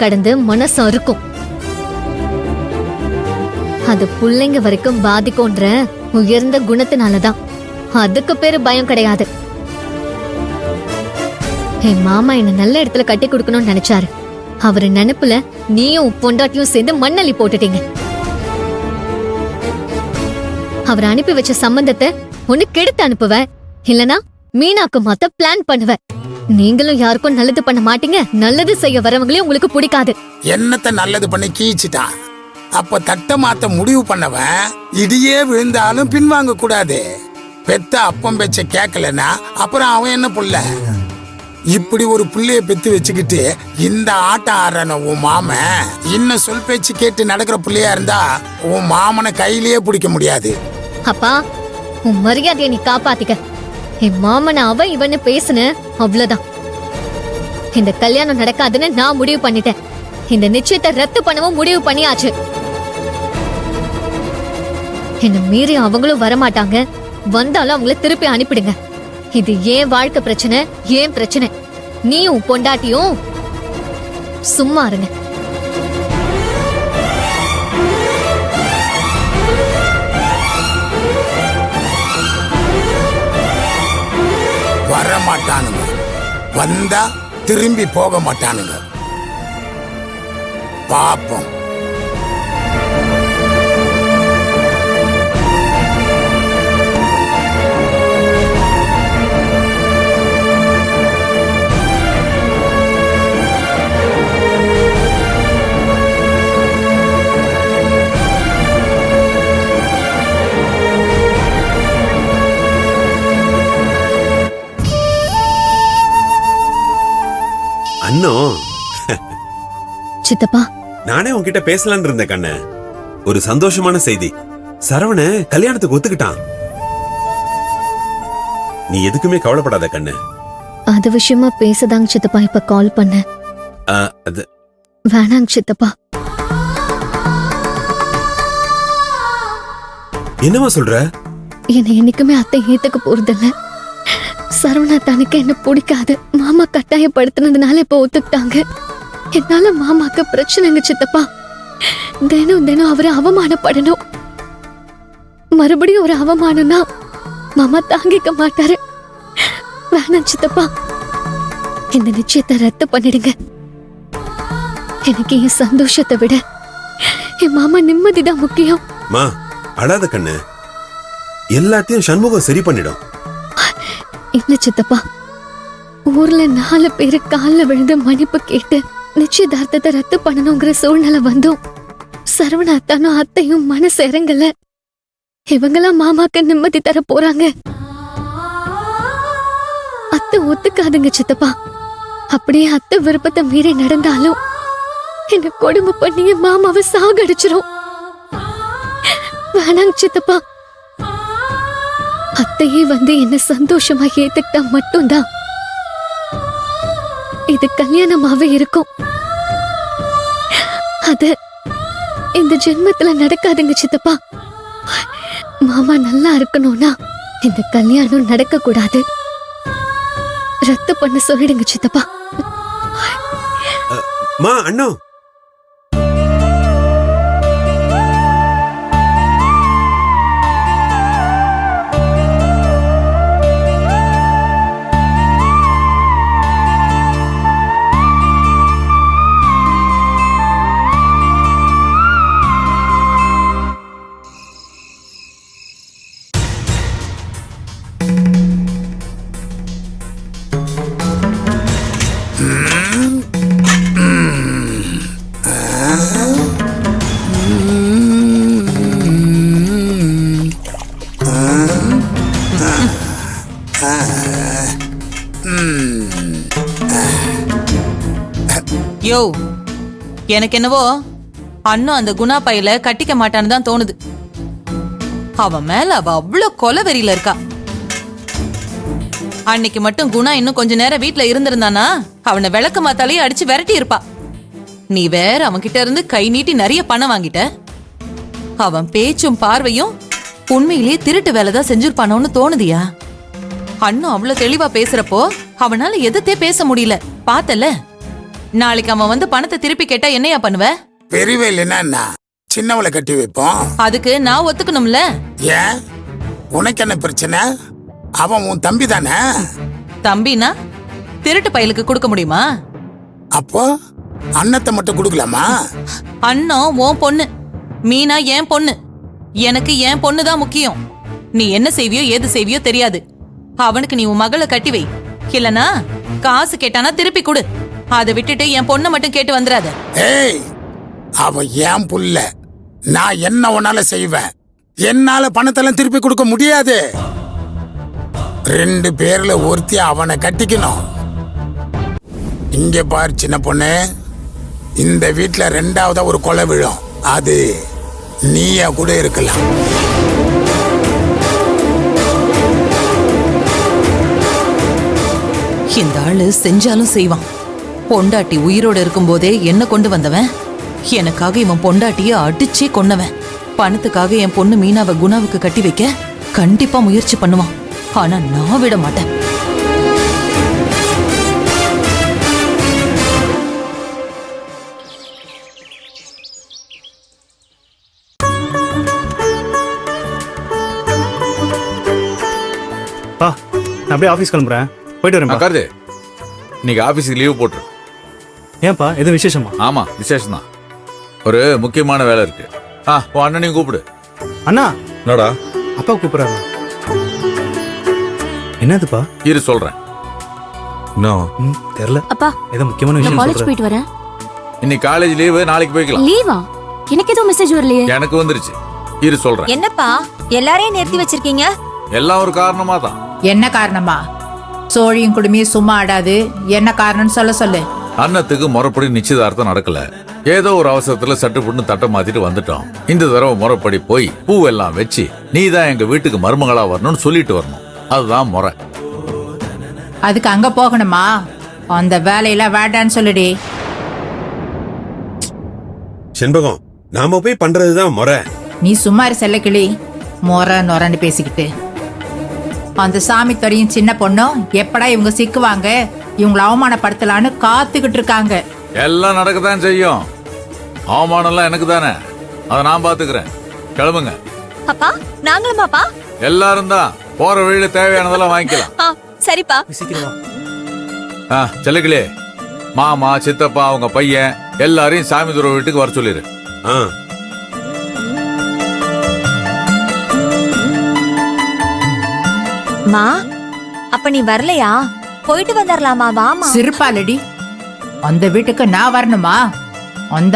கடந்து மனசு இருக்கும். அது பிள்ளைங்க வரைக்கும் பாதிக்கும்ன்ற உயர்ந்த குணத்தினாலதான். அதுக்கு பேரு பயம் கிடையாது. என் மாமா என்ன நல்ல இடத்துல கட்டி கொடுக்கணும்னு நினைச்சாரு. அவரு நினைப்புல நீயும் பொண்டாட்டியும் சேர்ந்து மண்ணள்ளி போட்டுட்டீங்க. அவர் அனுப்பி வச்ச சம்பந்தத்தை ஒண்ணு கெடுத்து அனுப்புவ, இல்லனா மீனாக்கு மாத்த பிளான் பண்ணுவ. நீங்களும் யாருக்கும் நல்லது பண்ண மாட்டீங்க. நல்லது செய்ய வரவங்களையும் உங்களுக்கு பிடிக்காது. என்னத்த நல்லது பண்ணி கீச்சிட்டான். அப்ப தட்ட மாத்த முடிவு பண்ணவன் இடியே விழுந்தாலும் பின்வாங்க கூடாது. பெத்த அப்பம் பேச்ச கேட்கலன்னா அப்புறம் அவன் என்ன புள்ள? இப்படி ஒரு புள்ளைய பெத்து வச்சுக்கிட்டு இந்த ஆட்டம் ஆடுறான உன் மாமன் இன்னும் சொல் பேச்சு கேட்டு நடக்கிற புள்ளையா இருந்தா உன் மாமனை கையிலேயே பிடிக்க முடியாது. அப்பா, உன் மரியாதையை நீ காப்பாத்திக்க. என் மாமனை அவ இவன்னு பேசுன அவ்வளவுதான். இந்த கல்யாணம் நடக்காதுன்னு நான் முடிவு பண்ணிட்டேன். இந்த நிச்சயத்தை ரத்து பண்ணவும் முடிவு பண்ணியாச்சு. என்ன மீறி அவங்களும் வரமாட்டாங்க. வந்தாலும் அவங்கள திருப்பி அனுப்பிடுங்க. இது ஏன் வாழ்க்கை பிரச்சனை, ஏன் பிரச்சனை. நீயும் பொண்டாட்டியும் சும்மா இருங்க. வரமாட்டானுங்க. வந்தா திரும்பி போக மாட்டானுங்க. பாப்போம். அண்ணோ, சித்தப்பா, நானே உன்கிட்ட பேசலான்னு இருந்தேன் கண்ணு. ஒரு சந்தோஷமான செய்தி. சரவண கல்யாணத்துக்கு ஒத்துக்கிட்டான். நீ எதுக்குமே கவலைப்படாத கண்ணு. அது விஷயமா பேசதாங்க சித்தப்பா இப்ப கால் பண்ண. அது வேணாங்க சித்தப்பா. என்னமா சொல்ற? என்னை என்னைக்குமே அத்தை ஏத்துக்க போறதில்ல. சரவணா தனக்கு என்ன பிடிக்காது. மாமா கட்டாயப்படுத்தினதுனால இப்ப ஒத்துக்கிட்டாங்க. என்னால மாமாக்கு பிரச்சனைங்க சித்தப்பா. தினம் தினம் அவரை அவமானப்படணும். மறுபடியும் ஒரு அவமானம்னா மாமா தாங்கிக்க மாட்டாரு. வேணாம் சித்தப்பா, இந்த நிச்சயத்தை ரத்து பண்ணிடுங்க. எனக்கு என் சந்தோஷத்தை விட என் மாமா நிம்மதிதான் முக்கியம். மா, அழாத கண்ணு. எல்லாத்தையும் சண்முகம் சரி பண்ணிடும். இல்ல சித்தப்பா, ஊர்ல 4 பேரு கால்ல விழுந்து மன்னிப்பு கேட்டு நிச்சயதார்த்தத்தை ரத்து பண்ணணுங்கிற சூழ்நிலை வந்தும் சரவணா அத்தானும் அத்தையும் மனசு இறங்கல. இவங்கெல்லாம் மாமாக்கு நிம்மதி தர போறாங்க. அத்தை ஒத்துக்காதுங்க சித்தப்பா. அப்படியே அத்தை விருப்பத்தை மீறி நடந்தாலும் என்ன கொடுமை பண்ணி மாமாவை சாகடிச்சிரும். வேணாங்க சித்தப்பா. அத்தையே வந்து என்ன சந்தோஷமா ஏத்துக்கிட்டா மட்டும்தான் இது கல்யாணமாவே இருக்கும். அது இந்த ஜென்மத்துல நடக்காதுங்க சித்தப்பா. மாமா நல்லா இருக்கணும்னா இந்த கல்யாணம் நடக்க கூடாது. ரத்து பண்ண சொல்லிடுங்க சித்தப்பா. மா, அண்ணோ. யோ, எனக்கு என்னவோ அண்ணன் அந்த குணா பையில கட்டிக்க மாட்டான்னு தான் தோணுது. அவன் மேல அவ அவ்வளவு கொலவெறியில இருக்கா. அன்னைக்கு மட்டும் குணா இன்னும் கொஞ்ச நேரம் வீட்டுல இருந்திருந்தானா அவனை விளக்கு மாத்தாலேயே அடிச்சு விரட்டி இருப்பா. நீ வேற அவன்கிட்ட இருந்து கை நீட்டி நிறைய பணம் வாங்கிட்ட. அவன் பேச்சும் பார்வையும் உண்மையிலேயே திருட்டு வேலைதான் செஞ்சிருப்பானோன்னு தோணுதியா? அண்ணன் அவ்வளவு தெளிவா பேசுறப்போ அவனால எதத்தே பேச முடியல. பார்த்தல, நாளைக்கு அவன் வந்து பணத்தை திருப்பி கேட்டா என்னையா பண்ணுவ? பெரியவ இல்லைன்னா என்ன, சின்னவளை கட்டி வைப்போம். அதுக்கு நான் ஒத்துக்கணும்ல. ஏன், உனக்கு என்ன பிரச்சனை? அவன் உன் தம்பி தானே. தம்பினா திருட்டு பயலுக்கு கொடுக்க முடியுமா? அப்போ அன்னத்தை மட்டும் கொடுக்கலாமா? அண்ணன் உன் பொண்ணு, மீனா என் பொண்ணு. எனக்கு என் பொண்ணு தான் முக்கியம். நீ என்ன செய்வியோ ஏது செய்வியோ தெரியாது. அவனுக்கு நீ உன் மகளை கட்டி வை. இல்லனா காசு கேட்டானா திருப்பி கொடு. அதை விட்டுட்டு என் பொண்ணை மட்டும் கேட்டு வந்துடாத. ஏய், அவ என் புள்ள. நான் என்ன உன்னால செய்வேன். என்னால பணத்தெல்லாம் திருப்பி கொடுக்க முடியாது. 2 பேர்ல ஒருத்தி அவனை கட்டிக்கணும். இங்க பார் சின்ன பொண்ணு, இந்த வீட்டுல 2ஆவதா ஒரு கொலை விழும். அது நீயா கூட இருக்கலாம். இந்த ஆளு செஞ்சாலும் செய்வான். பொண்டாட்டி உயிரோட இருக்கும் போதே என்ன கொண்டு வந்தவன். எனக்காக இவன் பொண்டாட்டிய அடிச்சே கொன்னவன். பணத்துக்காக என் பொண்ணு மீனாவை குணாவுக்கு கட்டி வைக்க கண்டிப்பா முயற்சி பண்ணுவான். ஆனா நான் விட மாட்டேன். பா, நான் அப்படியே ஆஃபீஸ் கிளம்புறேன். போயிட்டு வரேன். கார்த்தி, இன்னைக்கு ஆபீஸுக்கு லீவ் போட்டுரு. ஏன்பா, எதுவும் விசேஷமா? ஆமா, விசேஷம் தான். ஒரு முக்கியமான வேலை இருக்கு. உன் அண்ணனையும் கூப்பிடு. அண்ணா, என்னடா? அப்பா கூப்பிடுறாங்க. என்னதுப்பா? இரு சொல்றேன். தெரியல அப்பா, ஏதோ முக்கியமான விஷயம் காலேஜ் சொல்றேன். போயிட்டு வரேன். இன்னைக்கு காலேஜ் லீவு, நாளைக்கு போய்க்கலாம். லீவா? எனக்கு எதுவும் மெசேஜ் வரலையே. எனக்கு வந்துருச்சு. இரு சொல்றேன். என்னப்பா எல்லாரையும் நிறுத்தி வச்சிருக்கீங்க? எல்லாம் ஒரு காரணமா தான். என்ன காரணமா? சோழியும் குடுமியும் சும்மா ஆடாது. என்ன காரணம்னு சொல்ல சொல்லு. அன்னத்துக்கு முறைப்படி நிச்சயதார்த்தம் நடக்கல. ஏதோ ஒரு அவசரத்துல சட்டு புட்டு தட்டை மாத்திட்டு வந்துட்டோம். இந்த தடவை முறைப்படி போய் பூவெல்லாம் வச்சு நீ தான் எங்க வீட்டுக்கு மருமகளா வரணும்னு சொல்லிட்டு வரணும். அதுதான் முறை. அதுக்கு அங்க போகணுமா? அந்த வேலையெல்லாம் வேண்டான்னு சொல்லுடி. செண்பகம், நாம போய் பண்றதுதான் முறை. நீ சும்மா இரு செல்லக்கிளி. மொர நொரன்னு பேசிக்கிட்டு. அந்த சாமி தொடையும் சின்ன பொண்ணும் எப்படா இவங்க சிக்குவாங்க, இவங்களை அவமானப்படுத்தலான்னு காத்துக்கிட்டு இருக்காங்க. எல்லாம் நடக்கத்தான் செய்யும். அவமானம் எல்லாம் எனக்கு தானே, அதை நான் பாத்துக்கிறேன். கிளம்புங்க. அப்பா, நாங்களும் பாப்பா. எல்லாரும் தான் போற வழியில தேவையானதெல்லாம் வாங்கிக்கலாம். சரிப்பா. செல்லக்கிளே, மாமா சித்தப்பா அவங்க பையன் எல்லாரையும் சாமி துறை வீட்டுக்கு வர சொல்லிரு. ஆ, மா, அப்ப நீ வரலையா? போயிட்டு வந்துடலாமா? வாமா. சிறுப்பாலடி, அந்த வீட்டுக்கு நான் வரணுமா? அந்த